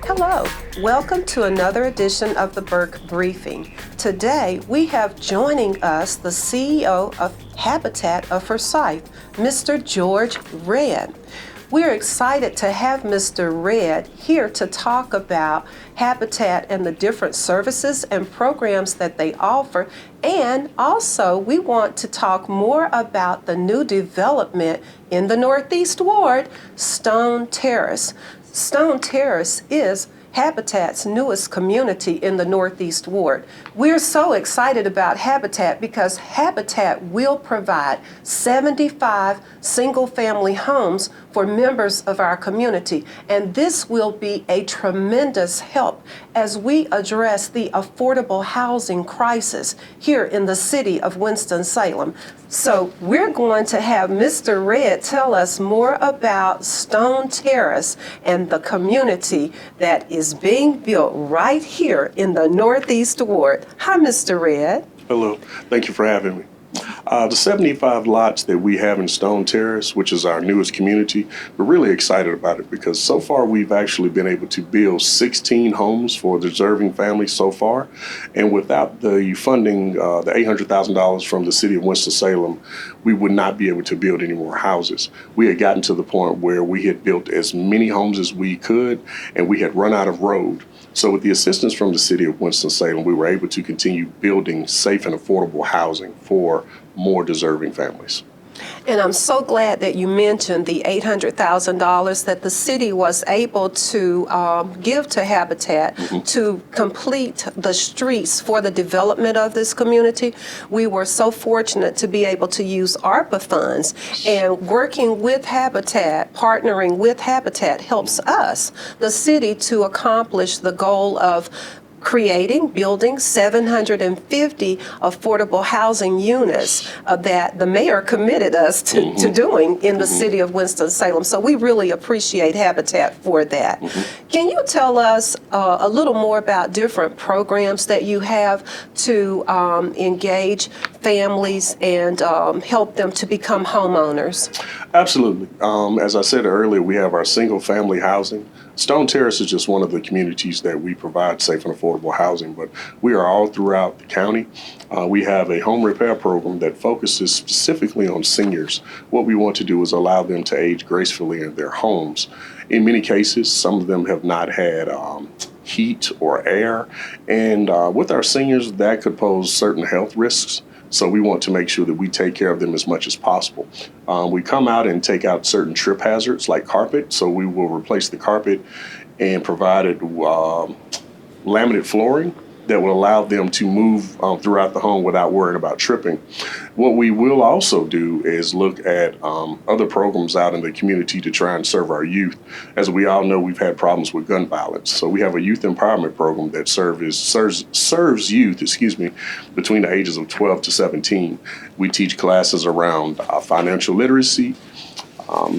Hello, welcome to another edition of the Burke Briefing. Today we have joining us the CEO of Habitat of Forsyth, Mr. George Redd. We're excited to have Mr. Redd here to talk about Habitat and the different services and programs that they offer. And also, we want to talk more about the new development in the Northeast Ward, Stone Terrace. Stone Terrace is Habitat's newest community in the Northeast Ward. We're so excited about Habitat because Habitat will provide 75 single-family homes for members of our community, and this will be a tremendous help as we address the affordable housing crisis here in the city of Winston-Salem. So we're going to have Mr. Redd tell us more about Stone Terrace and the community that is being built right here in the Northeast Ward. Hi, Mr. Redd. Hello. Thank you for having me. The 75 lots that we have in Stone Terrace, which is our newest community, we're really excited about it because so far we've actually been able to build 16 homes for deserving families so far. And without the funding, the $800,000 from the city of Winston-Salem, we would not be able to build any more houses. We had gotten to the point where we had built as many homes as we could, and we had run out of road. So with the assistance from the city of Winston-Salem, we were able to continue building safe and affordable housing for more deserving families. And I'm so glad that you mentioned the $800,000 that the city was able to give to Habitat to complete the streets for the development of this community. We were so fortunate to be able to use ARPA funds, and working with Habitat, partnering with Habitat helps us, the city, to accomplish the goal of building 750 affordable housing units that the mayor committed us to doing in the city of Winston-Salem. So we really appreciate Habitat for that. Can you tell us a little more about different programs that you have to engage families and help them to become homeowners? Absolutely. As I said earlier, we have our single family housing. Stone Terrace is just one of the communities that we provide safe and affordable housing, but we are all throughout the county. We have a home repair program that focuses specifically on seniors. What we want to do is allow them to age gracefully in their homes. In many cases, some of them have not had heat or air, and with our seniors, that could pose certain health risks. So we want to make sure that we take care of them as much as possible. We come out and take out certain trip hazards like carpet. So we will replace the carpet and provide laminate flooring that will allow them to move throughout the home without worrying about tripping. What we will also do is look at other programs out in the community to try and serve our youth. As we all know, we've had problems with gun violence. So we have a youth empowerment program that serves youth, between the ages of 12 to 17. We teach classes around financial literacy,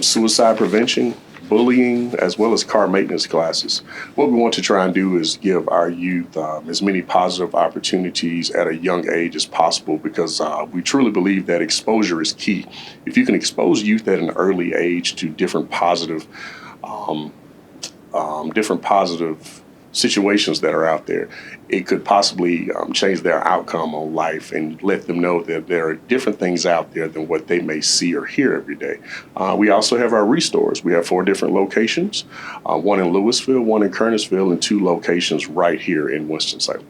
suicide prevention, bullying, as well as car maintenance classes. What we want to try and do is give our youth as many positive opportunities at a young age as possible, because we truly believe that exposure is key. If you can expose youth at an early age to different positive situations that are out there, it could possibly change their outcome on life and let them know that there are different things out there than what they may see or hear every day. We also have our restores. We have 4 different locations, one in Louisville, one in Kernersville, and 2 locations right here in Winston-Salem.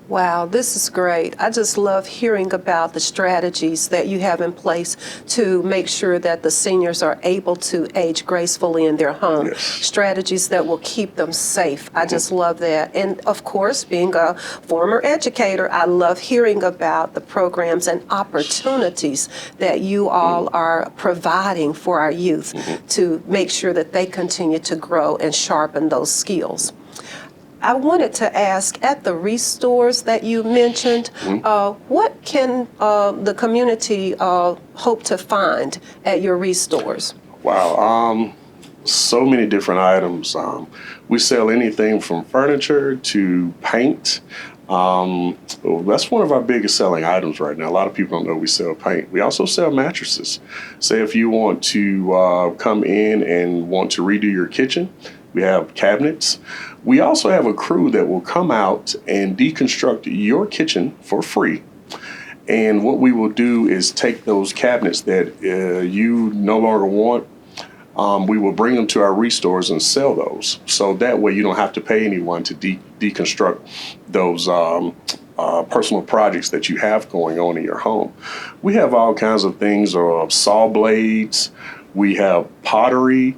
Wow, this is great. I just love hearing about the strategies that you have in place to make sure that the seniors are able to age gracefully in their home. Yes. Strategies that will keep them safe. I just love that. And of course, being a former educator, I love hearing about the programs and opportunities that you all are providing for our youth to make sure that they continue to grow and sharpen those skills. I wanted to ask, at the restores that you mentioned, what can the community hope to find at your restores? Wow, so many different items. We sell anything from furniture to paint, Well, that's one of our biggest selling items right now. A lot of people don't know we sell paint. We also sell mattresses. Say if you want to come in and want to redo your kitchen, we have cabinets. We also have a crew that will come out and deconstruct your kitchen for free. And what we will do is take those cabinets that you no longer want. We will bring them to our restores and sell those. So that way you don't have to pay anyone to deconstruct those personal projects that you have going on in your home. We have all kinds of things, saw blades, we have pottery,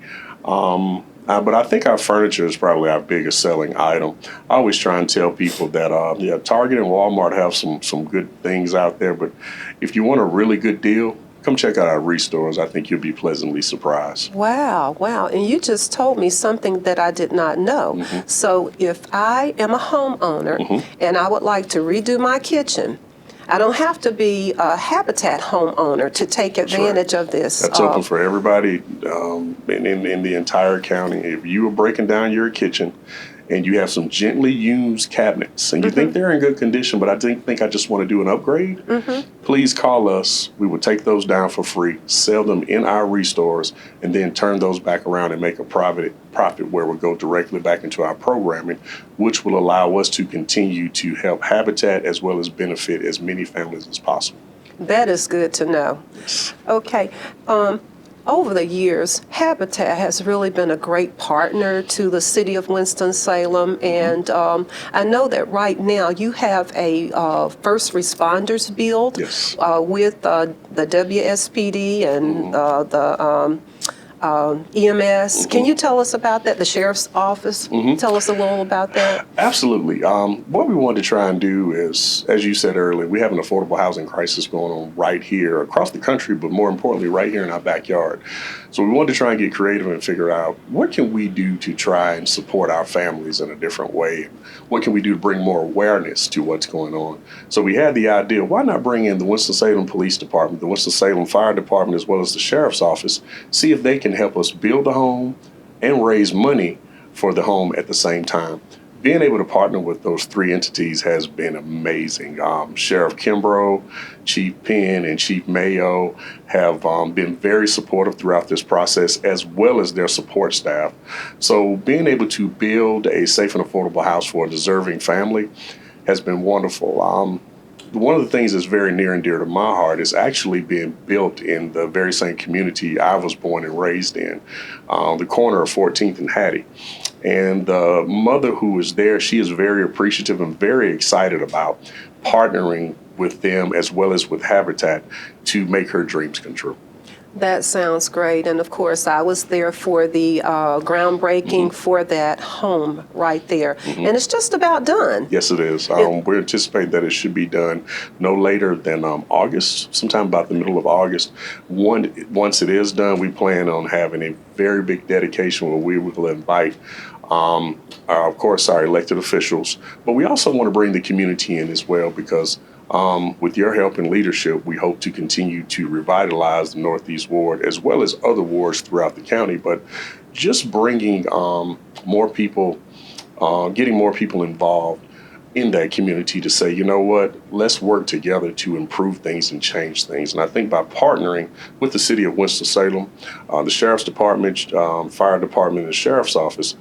but I think our furniture is probably our biggest selling item. I always try and tell people that Target and Walmart have some good things out there, but if you want a really good deal, come check out our restores. I think you'll be pleasantly surprised. Wow, wow. And you just told me something that I did not know. So if I am a homeowner and I would like to redo my kitchen, I don't have to be a Habitat homeowner to take advantage of this. That's open for everybody in the entire county. If you are breaking down your kitchen and you have some gently used cabinets and you think they're in good condition, but I think I just want to do an upgrade, please call us. We will take those down for free, sell them in our restores, and then turn those back around and make a profit where we'll go directly back into our programming, which will allow us to continue to help Habitat as well as benefit as many families as possible. That is good to know. Yes. Okay. Over the years, Habitat has really been a great partner to the city of Winston-Salem, and I know that right now you have a first responders build with the WSPD and the EMS. Can you tell us about that? The sheriff's office? Tell us a little about that. Absolutely. What we want to try and do is, as you said earlier, we have an affordable housing crisis going on right here across the country, but more importantly, right here in our backyard. So we wanted to try and get creative and figure out what can we do to try and support our families in a different way? What can we do to bring more awareness to what's going on? So we had the idea, why not bring in the Winston-Salem Police Department, the Winston-Salem Fire Department, as well as the Sheriff's Office, see if they can help us build a home and raise money for the home at the same time. Being able to partner with those three entities has been amazing. Sheriff Kimbrough, Chief Penn, and Chief Mayo have been very supportive throughout this process, as well as their support staff. So being able to build a safe and affordable house for a deserving family has been wonderful. One of the things that's very near and dear to my heart is actually being built in the very same community I was born and raised in, the corner of 14th and Hattie. And the mother who is there, she is very appreciative and very excited about partnering with them as well as with Habitat to make her dreams come true. That sounds great. And of course, I was there for the groundbreaking for that home right there. And it's just about done. Yes, it is. We anticipate that it should be done no later than August, sometime about the middle of August. Once it is done, we plan on having a very big dedication where we will invite of course, our elected officials, but we also want to bring the community in as well because with your help and leadership, we hope to continue to revitalize the Northeast Ward as well as other wards throughout the county, but just bringing more people, getting more people involved in that community to say, you know what, let's work together to improve things and change things. And I think by partnering with the city of Winston-Salem, the Sheriff's Department, Fire Department, and the Sheriff's Office,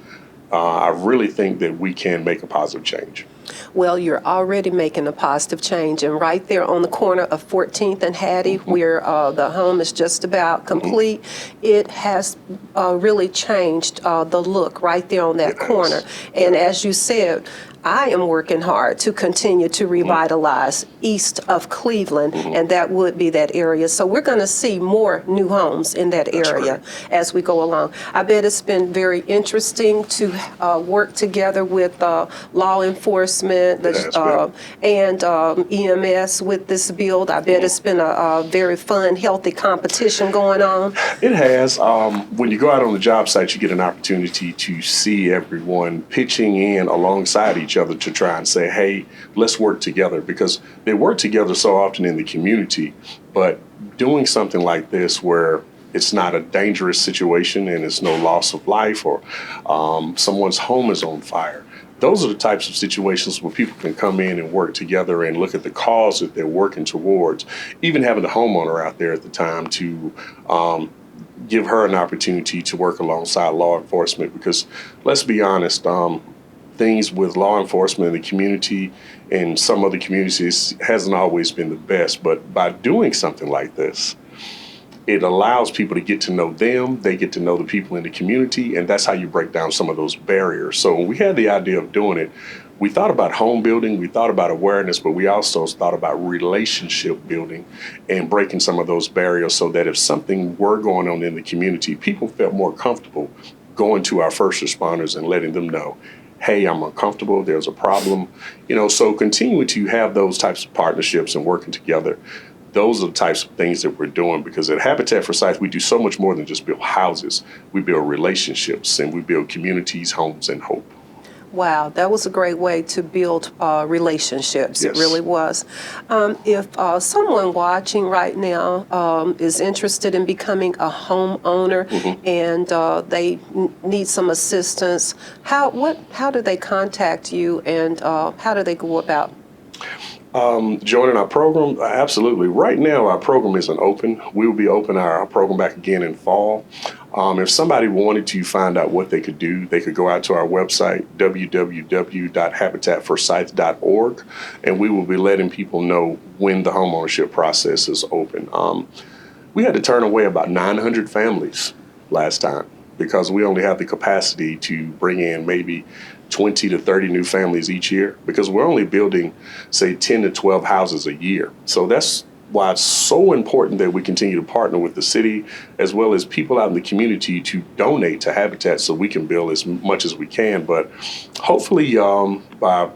I really think that we can make a positive change. Well, you're already making a positive change, and right there on the corner of 14th and Hattie, where the home is just about complete, it has really changed the look right there on that corner. And as you said, I am working hard to continue to revitalize east of Cleveland, and that would be that area. So we're going to see more new homes in that area as we go along. I bet it's been very interesting to work together with law enforcement and EMS with this build. I bet it's been a very fun, healthy competition going on. It has. When you go out on the job site, you get an opportunity to see everyone pitching in alongside each other to try and say, hey, let's work together, because they work together so often in the community, but doing something like this where it's not a dangerous situation and it's no loss of life or someone's home is on fire. those are the types of situations where people can come in and work together and look at the cause that they're working towards. Even having the homeowner out there at the time to give her an opportunity to work alongside law enforcement, because let's be honest, things with law enforcement in the community and some other communities hasn't always been the best. But by doing something like this, it allows people to get to know them, they get to know the people in the community, and that's how you break down some of those barriers. So when we had the idea of doing it, we thought about home building, we thought about awareness, but we also thought about relationship building and breaking some of those barriers so that if something were going on in the community, people felt more comfortable going to our first responders and letting them know, hey, I'm uncomfortable, there's a problem. So continuing to have those types of partnerships and working together, those are the types of things that we're doing, because at Habitat Forsyth, we do so much more than just build houses. We build relationships and we build communities, homes, and hope. Wow, that was a great way to build relationships. Yes. It really was. If someone watching right now is interested in becoming a homeowner and they need some assistance, how do they contact you, and how do they go about joining our program? Absolutely. Right now, our program isn't open. We will be open our program back again in fall. If somebody wanted to find out what they could do, they could go out to our website, www.habitatforsyth.org, and we will be letting people know when the homeownership process is open. We had to turn away about 900 families last time because we only have the capacity to bring in maybe 20 to 30 new families each year, because we're only building, say, 10 to 12 houses a year. So that's why it's so important that we continue to partner with the city as well as people out in the community to donate to Habitat so we can build as much as we can. But hopefully by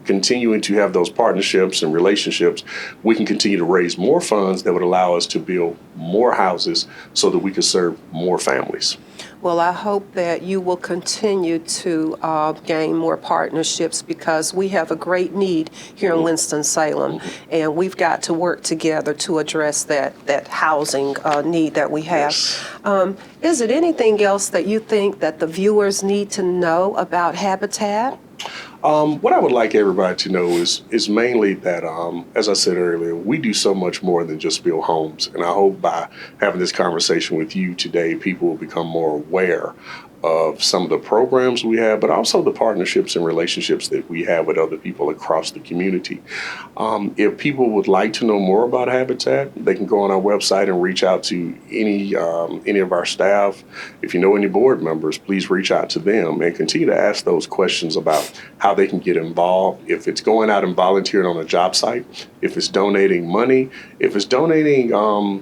continuing to have those partnerships and relationships, we can continue to raise more funds that would allow us to build more houses so that we can serve more families. Well, I hope that you will continue to gain more partnerships, because we have a great need here in Winston-Salem, and we've got to work together to address that housing need that we have. Yes. Is it anything else that you think that the viewers need to know about Habitat? What I would like everybody to know is mainly that, as I said earlier, we do so much more than just build homes. And I hope by having this conversation with you today, people will become more aware of some of the programs we have, but also the partnerships and relationships that we have with other people across the community. If people would like to know more about Habitat, they can go on our website and reach out to any of our staff. If you know any board members, please reach out to them and continue to ask those questions about how they can get involved. If it's going out and volunteering on a job site, if it's donating money, if it's donating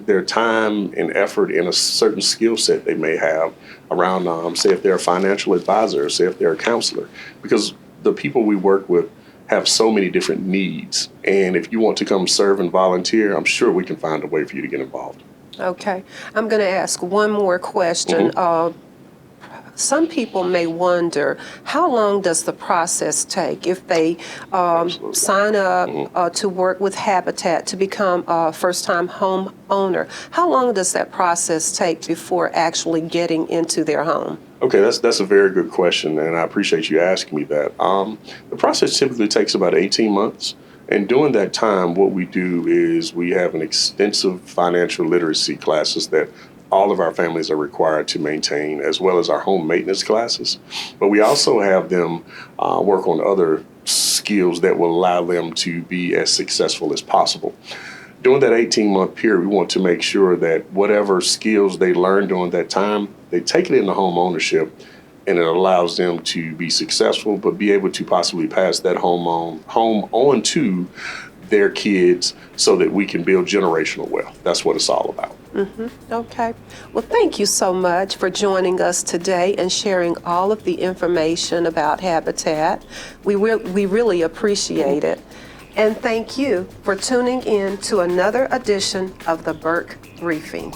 their time and effort in a certain skill set they may have around, say if they're a financial advisor, say if they're a counselor, because the people we work with have so many different needs. And if you want to come serve and volunteer, I'm sure we can find a way for you to get involved. Okay. I'm going to ask one more question. Some people may wonder, how long does the process take if they sign up to work with Habitat to become a first-time home owner? How long does that process take before actually getting into their home? Okay, that's a very good question, and I appreciate you asking me that. The process typically takes about 18 months. And during that time, what we do is we have an extensive financial literacy classes that all of our families are required to maintain, as well as our home maintenance classes. But we also have them work on other skills that will allow them to be as successful as possible. During that 18-month period, we want to make sure that whatever skills they learn during that time, they take it into home ownership, and it allows them to be successful, but be able to possibly pass that home on to their kids so that we can build generational wealth. That's what it's all about. Okay. Well, thank you so much for joining us today and sharing all of the information about Habitat. We really appreciate it. And thank you for tuning in to another edition of the Burke Briefing.